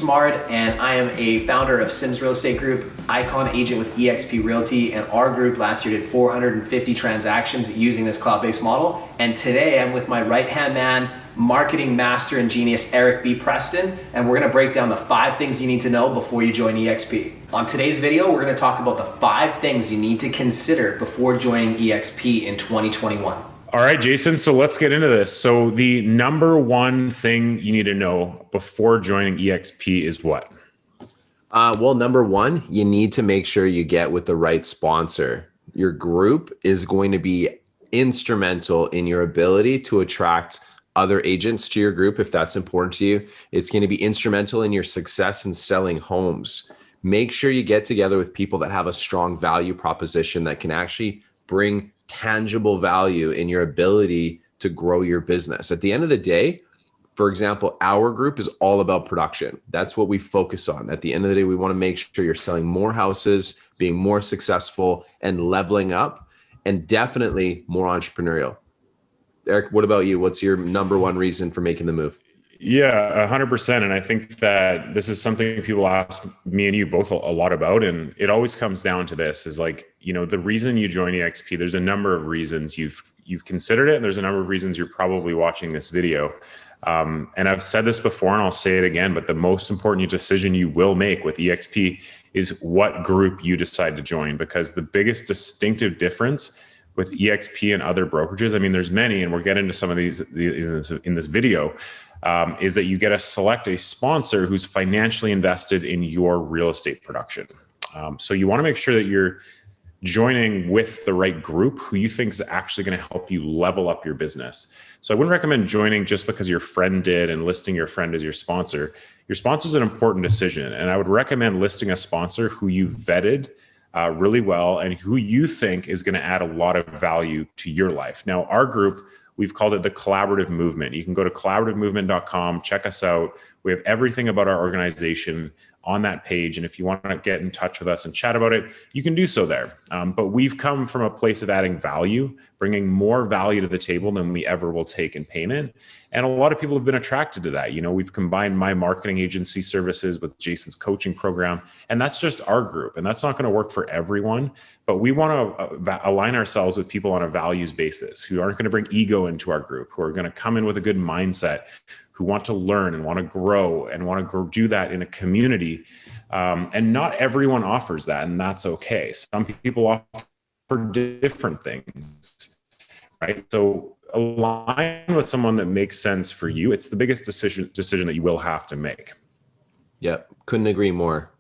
Smart, and I am a founder of Sims Real Estate Group, icon agent with eXp Realty, and our group last year did 450 transactions using this cloud-based model. And today I'm with my right-hand man, marketing master and genius, Eric B. Preston, and we're gonna break down the 5 things you need to know before you join eXp. On today's video, we're gonna talk about the 5 things you need to consider before joining eXp in 2021. All right, Jason, so let's get into this. So the number one thing you need to know before joining eXp is what? Well, number one, you need to make sure you get with the right sponsor. Your group is going to be instrumental in your ability to attract other agents to your group if that's important to you. It's going to be instrumental in your success in selling homes. Make sure you get together with people that have a strong value proposition that can actually bring tangible value in your ability to grow your business. At the end of the day, for example, our group is all about production. That's what we focus on. At the end of the day, we want to make sure you're selling more houses, being more successful, and leveling up, and definitely more entrepreneurial. Eric, what about you? What's your number one reason for making the move? Yeah, 100%. And I think that this is something people ask me and you both a lot about. And it always comes down to this is like, the reason you join eXp, there's a number of reasons you've considered it. And there's a number of reasons you're probably watching this video. And I've said this before and I'll say it again, but the most important decision you will make with eXp is what group you decide to join, because the biggest distinctive difference with eXp and other brokerages, I mean, there's many, and we'll get into some of these in this video, is that you get to select a sponsor who's financially invested in your real estate production. So you want to make sure that you're joining with the right group who you think is actually going to help you level up your business. So I wouldn't recommend joining just because your friend did and listing your friend as your sponsor. Your sponsor is an important decision, and I would recommend listing a sponsor who you vetted really well and who you think is going to add a lot of value to your life. Now, our group, we've called it the Collaborative Movement. You can go to collaborativemovement.com, check us out. We have everything about our organization on that page. And if you want to get in touch with us and chat about it, you can do so there. But we've come from a place of adding value, bringing more value to the table than we ever will take in payment. And a lot of people have been attracted to that. We've combined my marketing agency services with Jason's coaching program. And that's just our group. And that's not going to work for everyone. But we want to align ourselves with people on a values basis who aren't going to bring ego into our group, who are going to come in with a good mindset, who want to learn and want to grow and want to do that in a community. And not everyone offers that, and that's okay. Some people offer different things, right? So align with someone that makes sense for you. It's the biggest decision that you will have to make. Yep, couldn't agree more.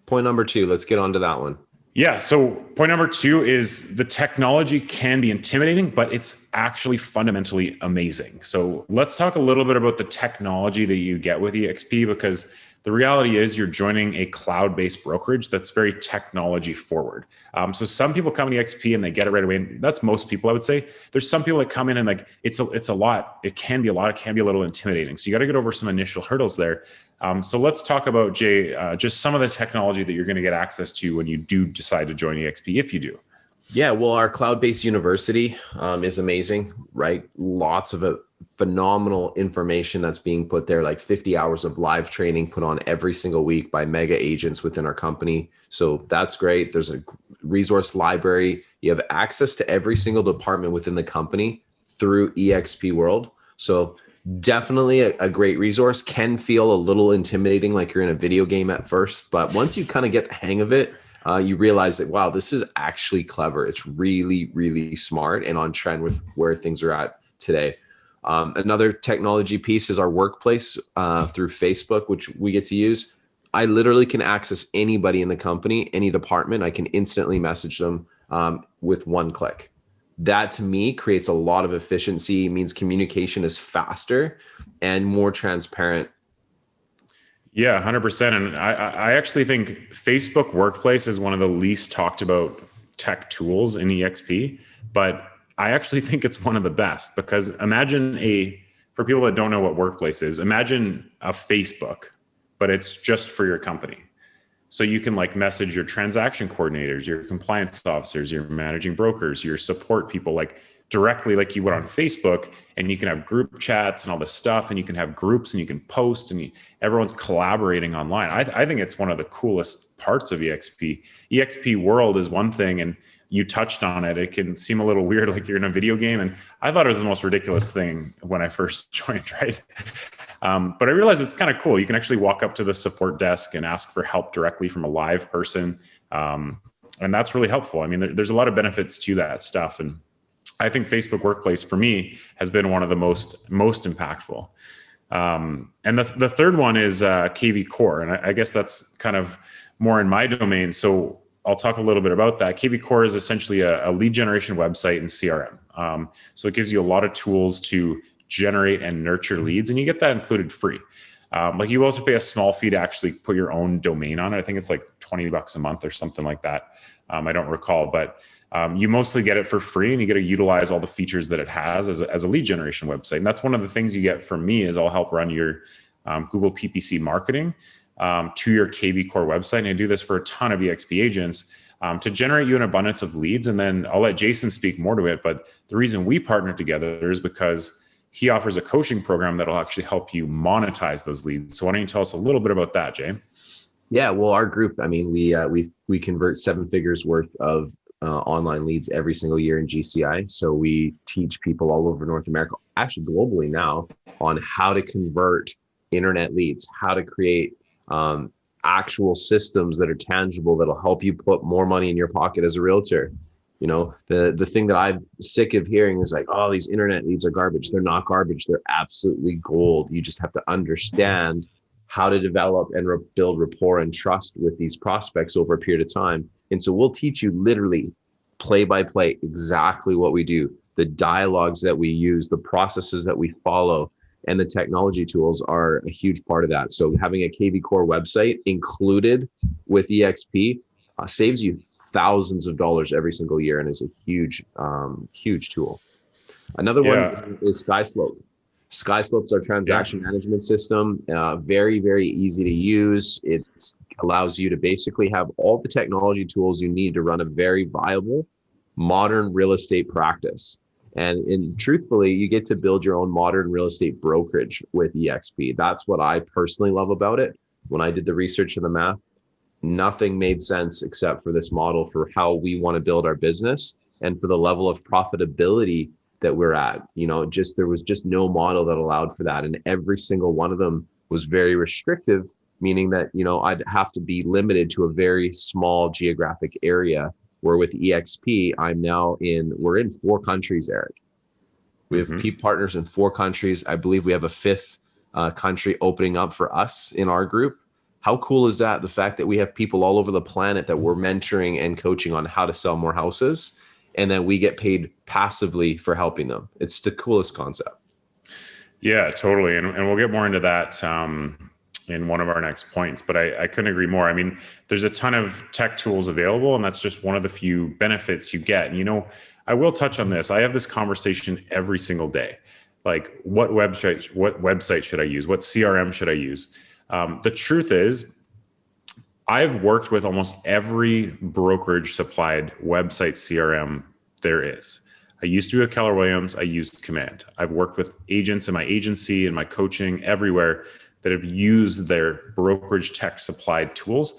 Point number 2, let's get on to that one. Yeah. So point number 2 is the technology can be intimidating, but it's actually fundamentally amazing. So let's talk a little bit about the technology that you get with eXp, because the reality is you're joining a cloud-based brokerage that's very technology forward. So some people come to eXp and they get it right away. And that's most people, I would say. There's some people that come in and like, it's a lot. It can be a lot. It can be a little intimidating. So you got to get over some initial hurdles there. So let's talk about, Jay, just some of the technology that you're going to get access to when you do decide to join eXp, if you do. Yeah, well, our cloud-based university is amazing, right? Lots of phenomenal information that's being put there, like 50 hours of live training put on every single week by mega agents within our company. So that's great. There's a resource library. You have access to every single department within the company through eXp World. So definitely a great resource. Can feel a little intimidating, like you're in a video game at first, but once you kind of get the hang of it, you realize that, wow, this is actually clever. It's really, really smart and on trend with where things are at today. Another technology piece is our workplace through Facebook, which we get to use. I literally can access anybody in the company, any department. I can instantly message them with one click. That to me creates a lot of efficiency, means communication is faster and more transparent. Yeah, 100%. And I actually think Facebook Workplace is one of the least talked about tech tools in eXp, but I actually think it's one of the best, because for people that don't know what Workplace is, imagine a Facebook, but it's just for your company. So you can like message your transaction coordinators, your compliance officers, your managing brokers, your support people, like directly like you would on Facebook, and you can have group chats and all this stuff, and you can have groups and you can post, and everyone's collaborating online. I think it's one of the coolest parts of eXp. eXp World is one thing, and you touched on it. It can seem a little weird, like you're in a video game. And I thought it was the most ridiculous thing when I first joined, right? But I realized it's kind of cool. You can actually walk up to the support desk and ask for help directly from a live person. And that's really helpful. I mean, there's a lot of benefits to that stuff. And I think Facebook Workplace for me has been one of the most impactful. And the third one is kvCORE. And I guess that's kind of more in my domain. So I'll talk a little bit about that. kvCORE is essentially a lead generation website and CRM. So it gives you a lot of tools to generate and nurture leads, and you get that included free. Like you will have to pay a small fee to actually put your own domain on it. I think it's like $20 a month or something like that. I don't recall, but you mostly get it for free, and you get to utilize all the features that it has as a lead generation website. And that's one of the things you get from me is I'll help run your Google PPC marketing to your kvCORE website. And I do this for a ton of eXp agents to generate you an abundance of leads. And then I'll let Jason speak more to it. But the reason we partner together is because he offers a coaching program that'll actually help you monetize those leads. So why don't you tell us a little bit about that, Jay? Yeah, well, our group, I mean, we convert 7 figures worth of online leads every single year in GCI. So we teach people all over North America, actually globally now, on how to convert internet leads, how to create actual systems that are tangible that'll help you put more money in your pocket as a realtor. You know, the thing that I'm sick of hearing is like, oh, these internet leads are garbage. They're not garbage. They're absolutely gold. You just have to understand how to develop and build rapport and trust with these prospects over a period of time. And so we'll teach you literally play by play exactly what we do, the dialogues that we use, the processes that we follow, and the technology tools are a huge part of that. So having a kvCORE website included with eXp saves you thousands of dollars every single year and is a huge, huge tool. Another one is SkySlope. SkySlope's our transaction management system. Very, very easy to use. It allows you to basically have all the technology tools you need to run a very viable, modern real estate practice. And truthfully, you get to build your own modern real estate brokerage with eXp. That's what I personally love about it. When I did the research and the math, nothing made sense except for this model for how we want to build our business and for the level of profitability that we're at. You know, there was just no model that allowed for that. And every single one of them was very restrictive, meaning that, you know, I'd have to be limited to a very small geographic area, where with eXp, we're in 4 countries, Eric. We have partners in 4 countries. I believe we have a 5th country opening up for us in our group. How cool is that? The fact that we have people all over the planet that we're mentoring and coaching on how to sell more houses, and then we get paid passively for helping them. It's the coolest concept. Yeah, totally. And we'll get more into that in one of our next points, but I couldn't agree more. I mean, there's a ton of tech tools available, and that's just one of the few benefits you get. And, you know, I will touch on this. I have this conversation every single day. Like, what website should I use? What CRM should I use? The truth is, I've worked with almost every brokerage supplied website CRM there is. I used to be with Keller Williams. I used Command. I've worked with agents in my agency and my coaching everywhere that have used their brokerage tech supplied tools.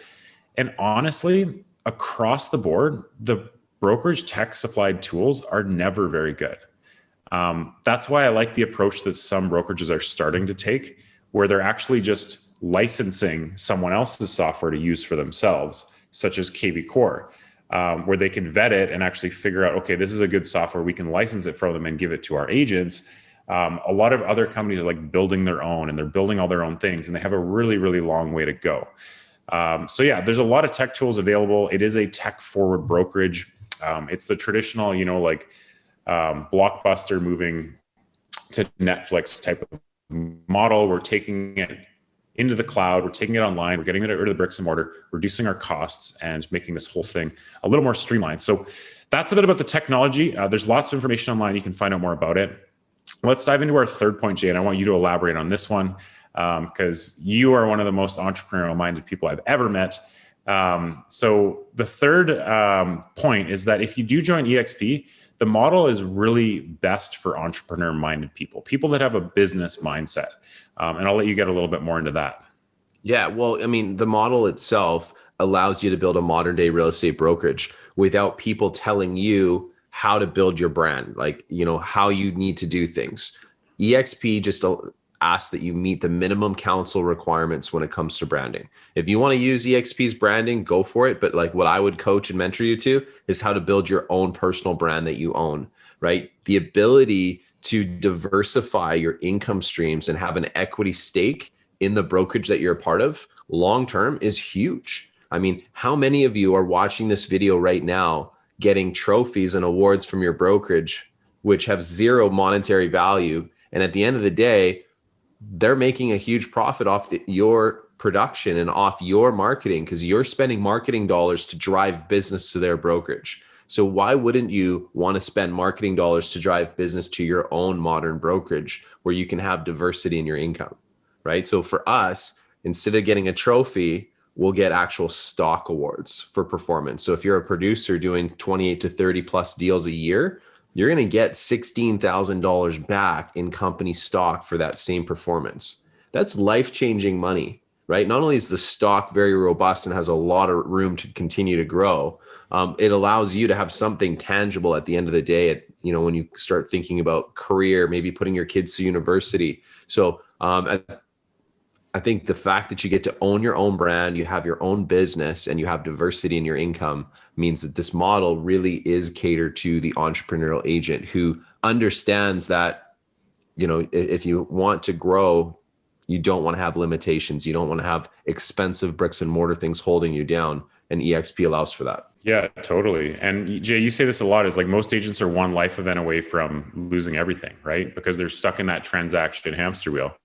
And honestly, across the board, the brokerage tech supplied tools are never very good. That's why I like the approach that some brokerages are starting to take, where they're actually just licensing someone else's software to use for themselves, such as kvCORE, where they can vet it and actually figure out, okay, this is a good software. We can license it from them and give it to our agents. A lot of other companies are like building their own, and they're building all their own things, and they have a really, really long way to go. So yeah, there's a lot of tech tools available. It is a tech forward brokerage. It's the traditional, you know, like Blockbuster moving to Netflix type of model. We're taking it into the cloud. We're taking it online. We're getting rid of the bricks and mortar, reducing our costs, and making this whole thing a little more streamlined. So that's a bit about the technology. There's lots of information online. You can find out more about it. Let's dive into our third point, Jay, and I want you to elaborate on this one because you are one of the most entrepreneurial minded people I've ever met. So the third point is that if you do join eXp, the model is really best for entrepreneur-minded people, people that have a business mindset. And I'll let you get a little bit more into that. Yeah, well, I mean, the model itself allows you to build a modern day real estate brokerage without people telling you how to build your brand, like, you know, how you need to do things. eXp just asks that you meet the minimum council requirements when it comes to branding. If you want to use eXp's branding, go for it. But like what I would coach and mentor you to is how to build your own personal brand that you own, right? The ability to diversify your income streams and have an equity stake in the brokerage that you're a part of long term is huge. I mean, how many of you are watching this video right now getting trophies and awards from your brokerage, which have zero monetary value? And at the end of the day, they're making a huge profit off your production and off your marketing because you're spending marketing dollars to drive business to their brokerage. So why wouldn't you want to spend marketing dollars to drive business to your own modern brokerage where you can have diversity in your income, right? So for us, instead of getting a trophy, we'll get actual stock awards for performance. So if you're a producer doing 28 to 30 plus deals a year, you're going to get $16,000 back in company stock for that same performance. That's life-changing money, right? Not only is the stock very robust and has a lot of room to continue to grow, it allows you to have something tangible at the end of the day, you know, when you start thinking about career, maybe putting your kids to university. So I think the fact that you get to own your own brand, you have your own business, and you have diversity in your income means that this model really is catered to the entrepreneurial agent who understands that, you know, if you want to grow, you don't want to have limitations. You don't want to have expensive bricks and mortar things holding you down. And eXp allows for that. Yeah, totally. And Jay, you say this a lot, is like most agents are one life event away from losing everything, right? Because they're stuck in that transaction hamster wheel.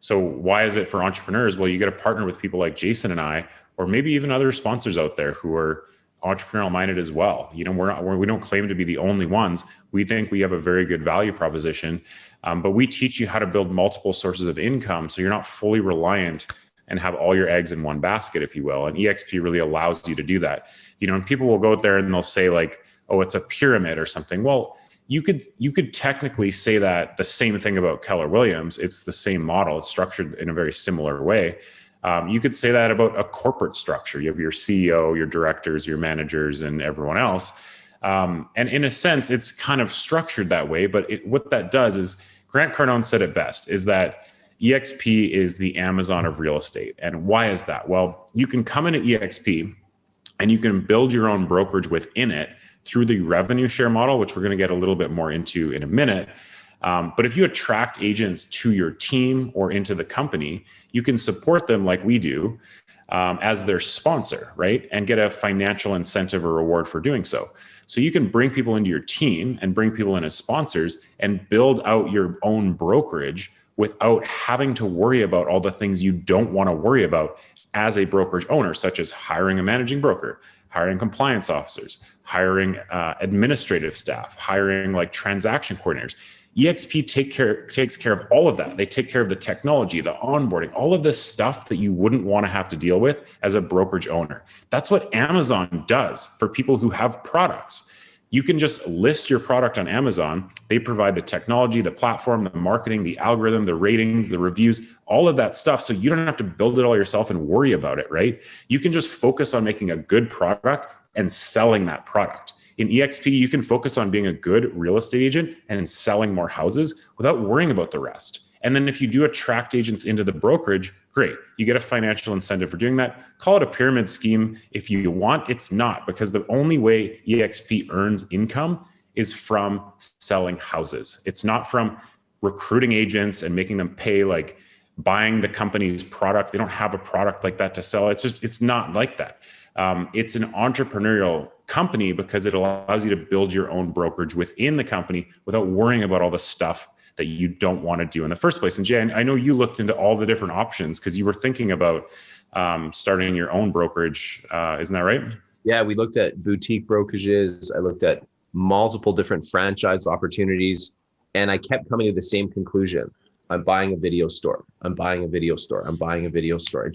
So why is it for entrepreneurs? Well, you got to partner with people like Jason and I, or maybe even other sponsors out there who are entrepreneurial minded as well. You know, we don't claim to be the only ones. We think we have a very good value proposition, but we teach you how to build multiple sources of income so you're not fully reliant and have all your eggs in one basket, if you will. And eXp really allows you to do that. You know, and people will go out there and they'll say like, oh, it's a pyramid or something. Well, you could technically say that the same thing about Keller Williams. It's the same model. It's structured in a very similar way. You could say that about a corporate structure. You have your CEO, your directors, your managers, and everyone else. And in a sense, it's kind of structured that way. But what that does is, Grant Cardone said it best, is that eXp is the Amazon of real estate. And why is that? Well, you can come into eXp and you can build your own brokerage within it through the revenue share model, which we're going to get a little bit more into in a minute. But if you attract agents to your team or into the company, you can support them like we do as their sponsor, right? And get a financial incentive or reward for doing so. So you can bring people into your team and bring people in as sponsors and build out your own brokerage without having to worry about all the things you don't want to worry about as a brokerage owner, such as hiring a managing broker, hiring compliance officers, hiring administrative staff, hiring like transaction coordinators. eXp takes care of all of that. They take care of the technology, the onboarding, all of this stuff that you wouldn't want to have to deal with as a brokerage owner. That's what Amazon does for people who have products. You can just list your product on Amazon. They provide the technology, the platform, the marketing, the algorithm, the ratings, the reviews, all of that stuff. So you don't have to build it all yourself and worry about it, right? You can just focus on making a good product and selling that product. In eXp, you can focus on being a good real estate agent and selling more houses without worrying about the rest. And then if you do attract agents into the brokerage, great. You get a financial incentive for doing that. Call it a pyramid scheme if you want. It's not, because the only way eXp earns income is from selling houses. It's not from recruiting agents and making them pay, like buying the company's product. They don't have a product like that to sell. It's not like that. It's an entrepreneurial company because it allows you to build your own brokerage within the company without worrying about all the stuff that you don't want to do in the first place. And Jay, I know you looked into all the different options because you were thinking about starting your own brokerage. Isn't that right? Yeah, we looked at boutique brokerages. I looked at multiple different franchise opportunities, and I kept coming to the same conclusion. I'm buying a video store. I'm buying a video store. I'm buying a video store.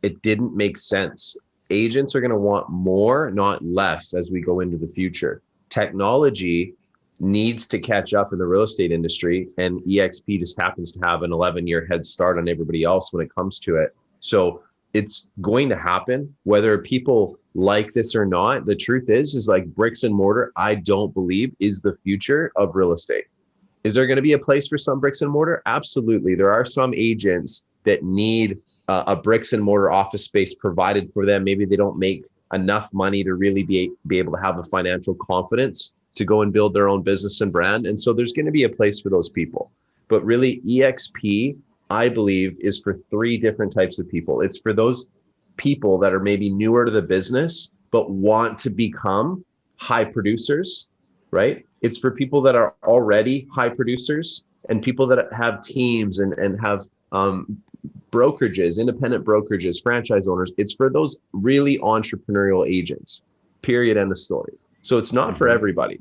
It didn't make sense Agents are going to want more, not less, as we go into the future. Technology needs to catch up in the real estate industry, and eXp just happens to have an 11-year head start on everybody else when it comes to it. So it's going to happen whether people like this or not. The truth is like bricks and mortar, I don't believe is the future of real estate. Is there going to be a place for some bricks and mortar? Absolutely. There are some agents that need a bricks and mortar office space provided for them. Maybe they don't make enough money to really be able to have the financial confidence to go and build their own business and brand. And so there's going to be a place for those people. But really, eXp, I believe, is for 3 different types of people. It's for those people that are maybe newer to the business, but want to become high producers, right? It's for people that are already high producers and people that have teams and have brokerages, independent brokerages, franchise owners. It's for those really entrepreneurial agents, period, end of story. So it's not for everybody.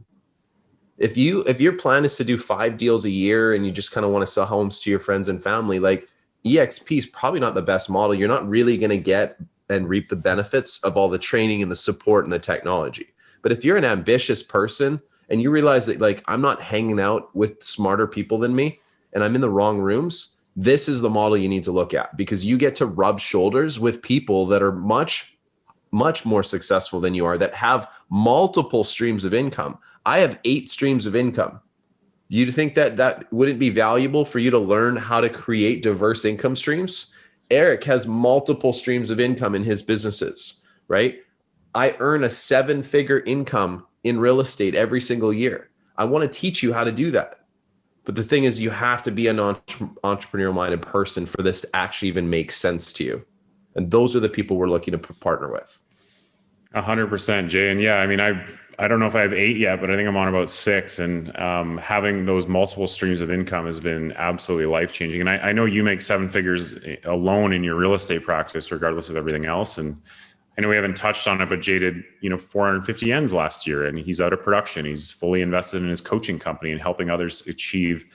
If your plan is to do 5 deals a year and you just kind of want to sell homes to your friends and family, like eXp is probably not the best model. You're not really going to get and reap the benefits of all the training and the support and the technology. But if you're an ambitious person and you realize that like I'm not hanging out with smarter people than me and I'm in the wrong rooms, this is the model you need to look at, because you get to rub shoulders with people that are much more successful than you are, that have multiple streams of income. I have 8 streams of income. You think that wouldn't be valuable for you to learn how to create diverse income streams? Eric has multiple streams of income in his businesses, right? I earn a 7-figure income in real estate every single year. I want to teach you how to do that. But the thing is, you have to be an entrepreneurial minded person for this to actually even make sense to you. And those are the people we're looking to partner with. 100%, Jay. And yeah, I mean, I don't know if I have 8 yet, but I think I'm on about 6. And having those multiple streams of income has been absolutely life-changing. And I know you make 7 figures alone in your real estate practice, regardless of everything else. And I know we haven't touched on it, but Jay did, 450 ends last year, and he's out of production. He's fully invested in his coaching company and helping others achieve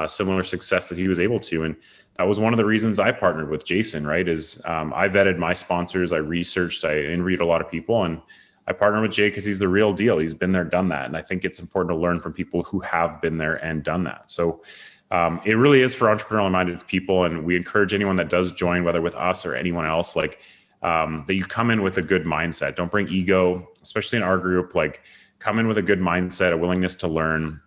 similar success that he was able to. And that was one of the reasons I partnered with Jason, right? Is I vetted my sponsors, I researched, I interviewed a lot of people, and I partnered with Jay because he's the real deal. He's been there, done that. And I think it's important to learn from people who have been there and done that. So it really is for entrepreneurial minded people. And we encourage anyone that does join, whether with us or anyone else, like that you come in with a good mindset. Don't bring ego, especially in our group. Like, come in with a good mindset, a willingness to learn,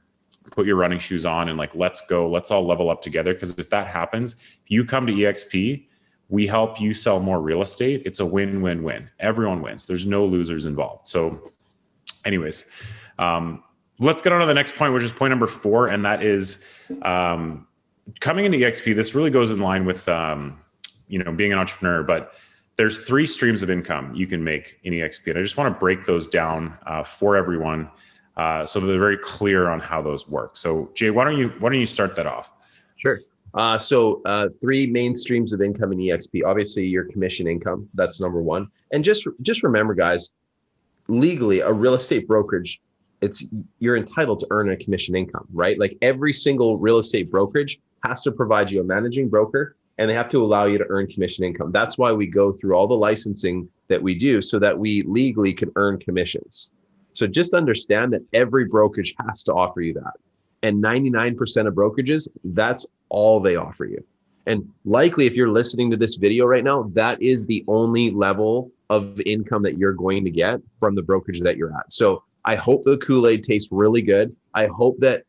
put your running shoes on, and like, let's go, let's all level up together. Because if that happens, if you come to eXp, we help you sell more real estate. It's a win-win-win. Everyone wins. There's no losers involved. So anyways, let's get on to the next point, which is point number 4. And that is coming into eXp. This really goes in line with, being an entrepreneur, but there's 3 streams of income you can make in eXp. And I just want to break those down for everyone so that they're very clear on how those work. So Jay, why don't you start that off? Sure. So 3 main streams of income in eXp. Obviously, your commission income. That's number 1. And just remember, guys, legally, a real estate brokerage, you're entitled to earn a commission income, right? Like every single real estate brokerage has to provide you a managing broker, and they have to allow you to earn commission income. That's why we go through all the licensing that we do so that we legally can earn commissions. So just understand that every brokerage has to offer you that. And 99% of brokerages, that's all they offer you. And likely, if you're listening to this video right now, that is the only level of income that you're going to get from the brokerage that you're at. So I hope the Kool-Aid tastes really good. I hope that,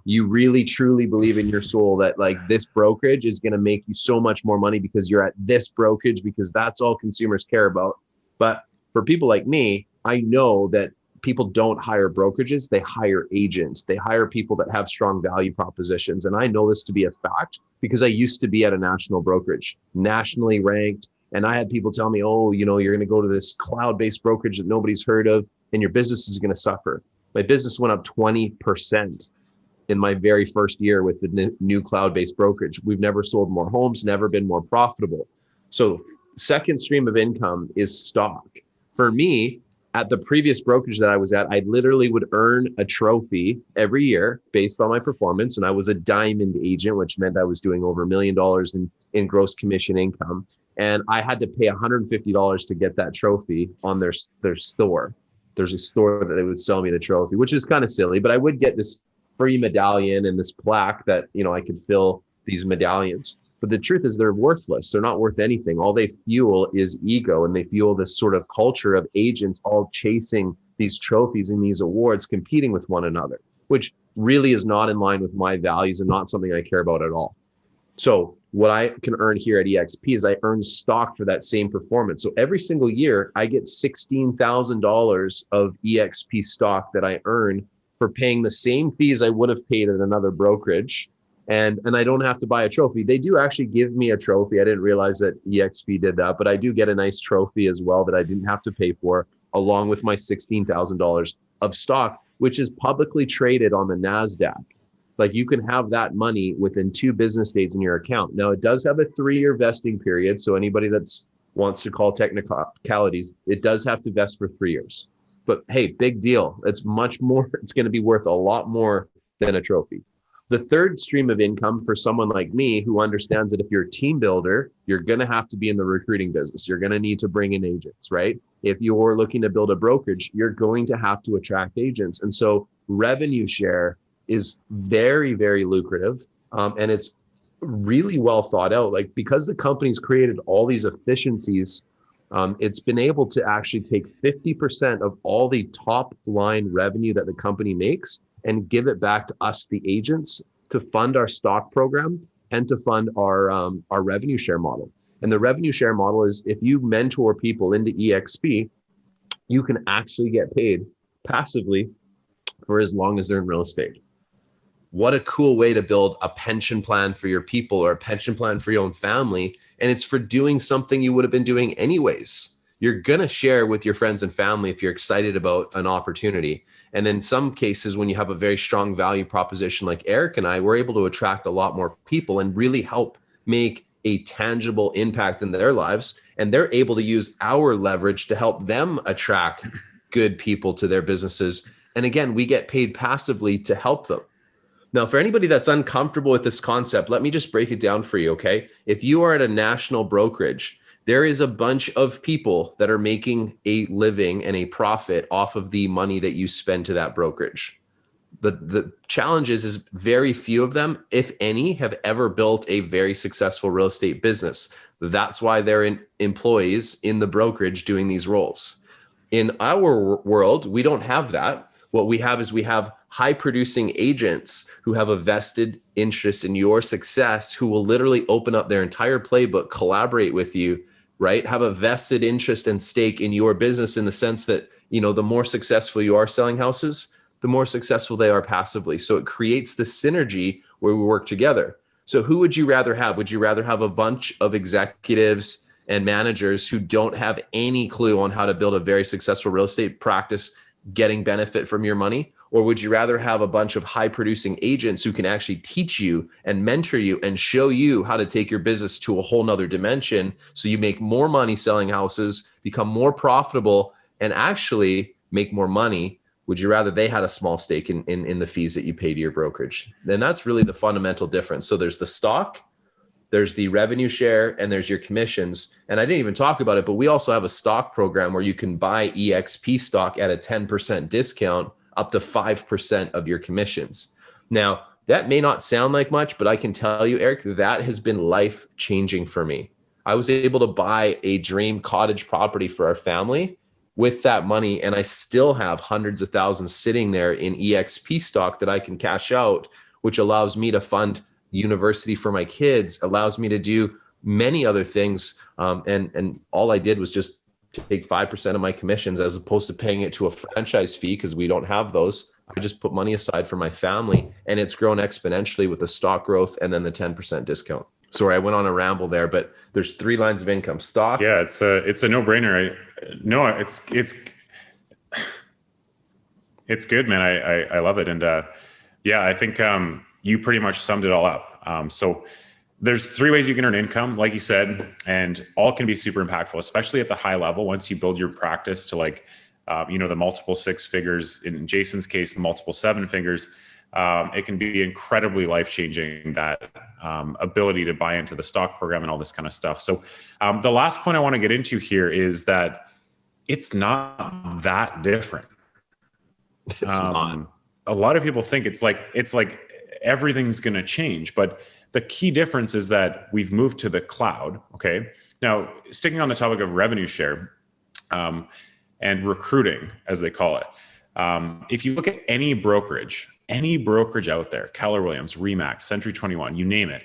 you really truly believe in your soul that like this brokerage is going to make you so much more money because you're at this brokerage, because that's all consumers care about. But for people like me, I know that people don't hire brokerages, they hire agents. They hire people that have strong value propositions. And I know this to be a fact because I used to be at a national brokerage, nationally ranked. And I had people tell me, oh, you're going to go to this cloud-based brokerage that nobody's heard of, and your business is going to suffer. My business went up 20% in my very first year with the new cloud-based brokerage. We've never sold more homes, never been more profitable. So second stream of income is stock. For me, At the previous brokerage that I was at, I literally would earn a trophy every year based on my performance. And I was a diamond agent, which meant I was doing over $1 million in gross commission income. And I had to pay $150 to get that trophy on their store. There's a store that they would sell me the trophy, which is kind of silly, but I would get this free medallion and this plaque that, I could fill these medallions. But the truth is they're worthless. They're not worth anything. All they fuel is ego, and they fuel this sort of culture of agents all chasing these trophies and these awards, competing with one another, which really is not in line with my values and not something I care about at all. So what I can earn here at eXp is I earn stock for that same performance. So every single year I get $16,000 of eXp stock that I earn for paying the same fees I would have paid at another brokerage. And I don't have to buy a trophy. They do actually give me a trophy. I didn't realize that eXp did that, but I do get a nice trophy as well that I didn't have to pay for, along with my $16,000 of stock, which is publicly traded on the NASDAQ. Like, you can have that money within 2 business days in your account. Now, it does have a 3-year vesting period. So anybody that's wants to call technicalities, it does have to vest for 3 years. But hey, big deal. It's much more. It's going to be worth a lot more than a trophy. The third stream of income for someone like me who understands that if you're a team builder, you're going to have to be in the recruiting business. You're going to need to bring in agents, right? If you're looking to build a brokerage, you're going to have to attract agents. And so revenue share is very, very lucrative. And it's really well thought out. Like, because the company's created all these efficiencies, it's been able to actually take 50% of all the top line revenue that the company makes and give it back to us, the agents, to fund our stock program and to fund our revenue share model. And the revenue share model is, if you mentor people into eXp, you can actually get paid passively for as long as they're in real estate. What a cool way to build a pension plan for your people, or a pension plan for your own family. And it's for doing something you would have been doing anyways. You're going to share with your friends and family if you're excited about an opportunity. And in some cases, when you have a very strong value proposition like Eric and I, we're able to attract a lot more people and really help make a tangible impact in their lives. And they're able to use our leverage to help them attract good people to their businesses. And again, we get paid passively to help them. Now, for anybody that's uncomfortable with this concept, let me just break it down for you, okay? If you are at a national brokerage, there is a bunch of people that are making a living and a profit off of the money that you spend to that brokerage. The challenge is very few of them, if any, have ever built a very successful real estate business. That's why they're employees in the brokerage doing these roles. In our world, we don't have that. What we have is we have high producing agents who have a vested interest in your success, who will literally open up their entire playbook, collaborate with you, right? Have a vested interest and stake in your business, in the sense that, the more successful you are selling houses, the more successful they are passively. So it creates the synergy where we work together. So who would you rather have? Would you rather have a bunch of executives and managers who don't have any clue on how to build a very successful real estate practice, getting benefit from your money? Or would you rather have a bunch of high producing agents who can actually teach you and mentor you and show you how to take your business to a whole nother dimension, so you make more money selling houses, become more profitable, and actually make more money? Would you rather they had a small stake in the fees that you pay to your brokerage? Then that's really the fundamental difference. So there's the stock, there's the revenue share, and there's your commissions. And I didn't even talk about it, but we also have a stock program where you can buy eXp stock at a 10% discount, up to 5% of your commissions. Now, that may not sound like much, but I can tell you, Eric, that has been life-changing for me. I was able to buy a dream cottage property for our family with that money, and I still have hundreds of thousands sitting there in eXp stock that I can cash out, which allows me to fund university for my kids, allows me to do many other things. And all I did was just take 5% of my commissions, as opposed to paying it to a franchise fee, because we don't have those. I just put money aside for my family, and it's grown exponentially with the stock growth and then the 10% discount. Sorry, I went on a ramble there, but there's 3 lines of income. Stock. Yeah, it's a no-brainer. No, it's good, man. I love it. And yeah, I think you pretty much summed it all up. So there's 3 ways you can earn income, like you said, and all can be super impactful, especially at the high level. Once you build your practice to like the multiple six figures, in Jason's case, multiple seven figures. It can be incredibly life-changing, that ability to buy into the stock program and all this kind of stuff. So the last point I want to get into here is that it's not that different. It's not. A lot of people think it's like everything's going to change, but the key difference is that we've moved to the cloud. Okay. Now, sticking on the topic of revenue share and recruiting, as they call it, if you look at any brokerage out there, Keller Williams, Remax, Century 21, you name it,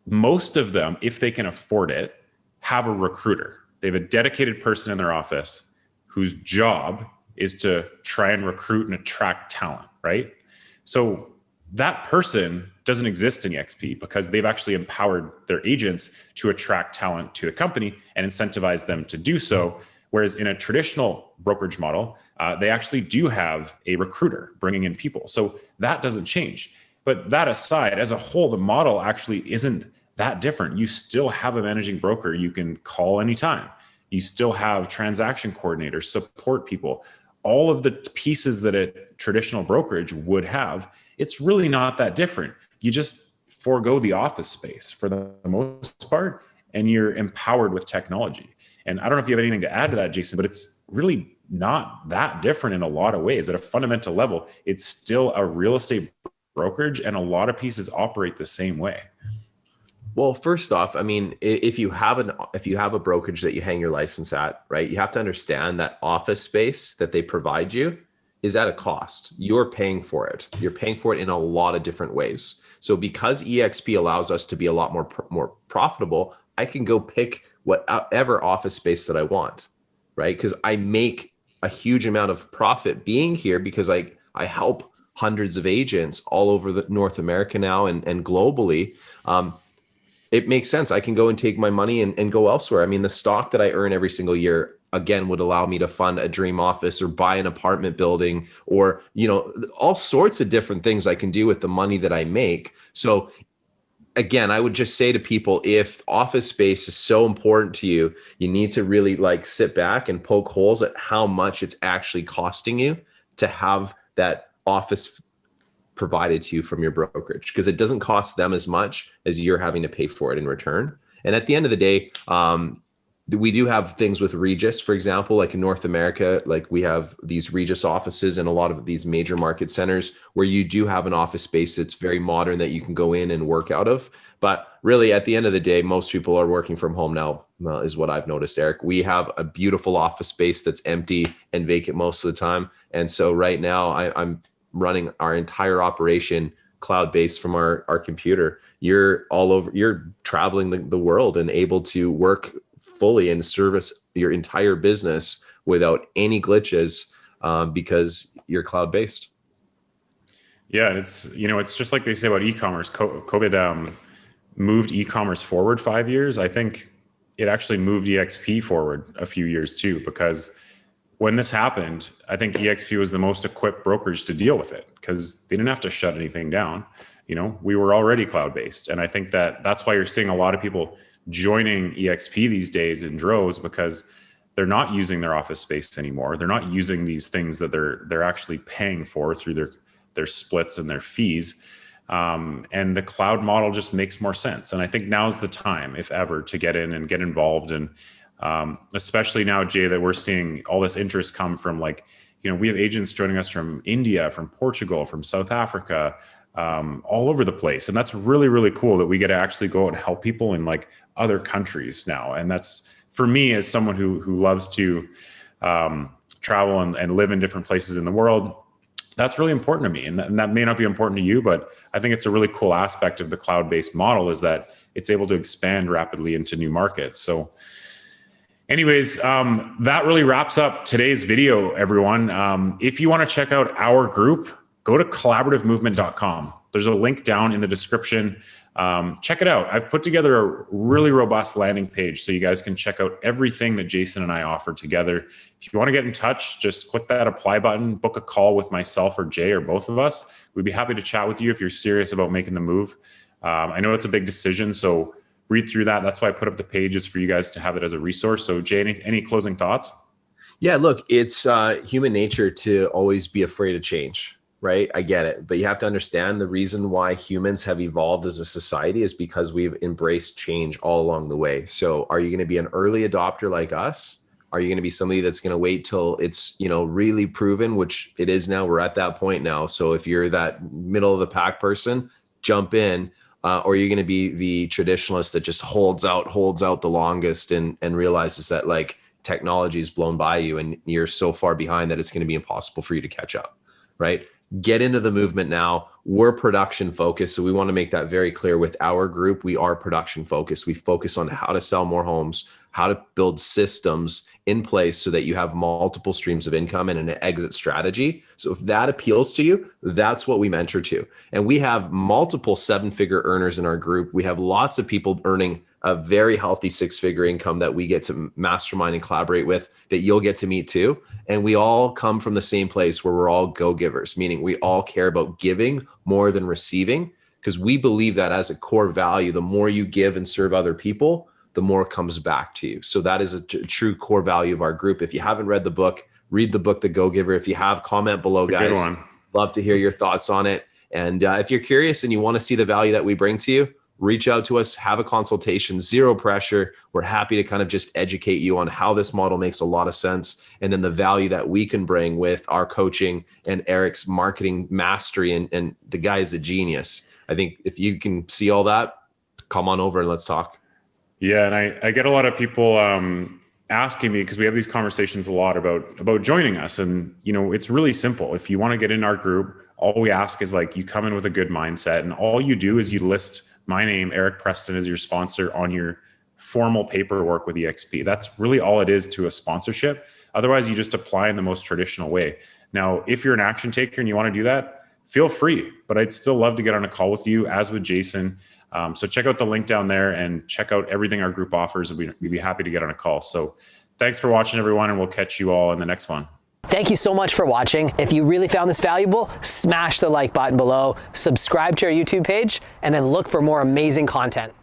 most of them, if they can afford it, have a recruiter. They have a dedicated person in their office whose job is to try and recruit and attract talent, right? So that person doesn't exist in eXp because they've actually empowered their agents to attract talent to the company and incentivize them to do so. Whereas in a traditional brokerage model, they actually do have a recruiter bringing in people. So that doesn't change. But that aside, as a whole, the model actually isn't that different. You still have a managing broker you can call anytime. You still have transaction coordinators, support people, all of the pieces that a traditional brokerage would have. It's really not that different. You just forego the office space for the most part, and you're empowered with technology. And I don't know if you have anything to add to that, Jason, but it's really not that different in a lot of ways. At a fundamental level, it's still a real estate brokerage, and a lot of pieces operate the same way. Well, first off, I mean, if you have a brokerage that you hang your license at, right, you have to understand that office space that they provide you is at a cost. You're paying for it. You're paying for it in a lot of different ways. So because eXp allows us to be a lot more profitable, I can go pick whatever office space that I want, right? Because I make a huge amount of profit being here because I help hundreds of agents all over the North America now and globally. It makes sense. I can go and take my money and go elsewhere. I mean, the stock that I earn every single year, again, would allow me to fund a dream office or buy an apartment building or, all sorts of different things I can do with the money that I make. So again, I would just say to people, if office space is so important to you, you need to really sit back and poke holes at how much it's actually costing you to have that office provided to you from your brokerage, because it doesn't cost them as much as you're having to pay for it in return. And at the end of the day, we do have things with Regus, for example, like in North America, we have these Regus offices in a lot of these major market centers where you do have an office space that's very modern that you can go in and work out of. But really, at the end of the day, most people are working from home now, is what I've noticed, Eric. We have a beautiful office space that's empty and vacant most of the time. And so right now I'm running our entire operation cloud-based from our computer. You're all over, you're traveling the world and able to work fully and service your entire business without any glitches because you're cloud-based. Yeah, it's just like they say about e-commerce. COVID moved e-commerce forward 5 years. I think it actually moved eXp forward a few years too, because when this happened, I think eXp was the most equipped brokerage to deal with it because they didn't have to shut anything down. We were already cloud-based. And I think that's why you're seeing a lot of people joining eXp these days in droves, because they're not using their office space anymore. They're not using these things that they're actually paying for through their splits and their fees. And the cloud model just makes more sense. And I think now's the time, if ever, to get in and get involved. And especially now, Jay, that we're seeing all this interest come from we have agents joining us from India, from Portugal, from South Africa, all over the place. And that's really, really cool that we get to actually go out and help people in other countries now. And that's, for me, as someone who loves to travel and live in different places in the world, that's really important to me. And that may not be important to you, but I think it's a really cool aspect of the cloud-based model is that it's able to expand rapidly into new markets. So anyways, that really wraps up today's video, everyone. If you want to check out our group, go to collaborativemovement.com. There's a link down in the description. Check it out. I've put together a really robust landing page so you guys can check out everything that Jason and I offer together. If you want to get in touch, just click that apply button, book a call with myself or Jay or both of us. We'd be happy to chat with you if you're serious about making the move. I know it's a big decision, so read through that. That's why I put up the pages for you guys to have it as a resource. So Jay, any closing thoughts? Yeah, look, it's human nature to always be afraid of change, right? I get it. But you have to understand the reason why humans have evolved as a society is because we've embraced change all along the way. So are you going to be an early adopter like us? Are you going to be somebody that's going to wait till it's, really proven, which it is now? We're at that point now. So if you're that middle of the pack person, jump in. Or are you going to be the traditionalist that just holds out the longest and realizes that like technology is blown by you and you're so far behind that it's going to be impossible for you to catch up, right? Get into the movement now. We're production focused. So we want to make that very clear with our group. We are production focused. We focus on how to sell more homes, how to build systems in place so that you have multiple streams of income and an exit strategy. So if that appeals to you, that's what we mentor to. And we have multiple 7-figure earners in our group. We have lots of people earning a very healthy 6-figure income that we get to mastermind and collaborate with, that you'll get to meet too. And we all come from the same place where we're all go-givers, meaning we all care about giving more than receiving, because we believe that as a core value, the more you give and serve other people, the more comes back to you. So that is a true core value of our group. If you haven't read the book, read the book, The Go-Giver. If you have, comment below, guys. Good one. Love to hear your thoughts on it. And if you're curious and you want to see the value that we bring to you, reach out to us, have a consultation, zero pressure. We're happy to kind of just educate you on how this model makes a lot of sense. And then the value that we can bring with our coaching and Eric's marketing mastery. And the guy is a genius. I think if you can see all that, come on over and let's talk. Yeah. And I get a lot of people asking me, because we have these conversations a lot about joining us. And, it's really simple. If you want to get in our group, all we ask is like, you come in with a good mindset, and all you do is you list my name, Eric Preston, as your sponsor on your formal paperwork with eXp. That's really all it is to a sponsorship. Otherwise, you just apply in the most traditional way. Now, if you're an action taker and you want to do that, feel free. But I'd still love to get on a call with you, as with Jason. So check out the link down there and check out everything our group offers. We'd be happy to get on a call. So thanks for watching, everyone, and we'll catch you all in the next one. Thank you so much for watching. If you really found this valuable, smash the like button below, subscribe to our YouTube page, and then look for more amazing content.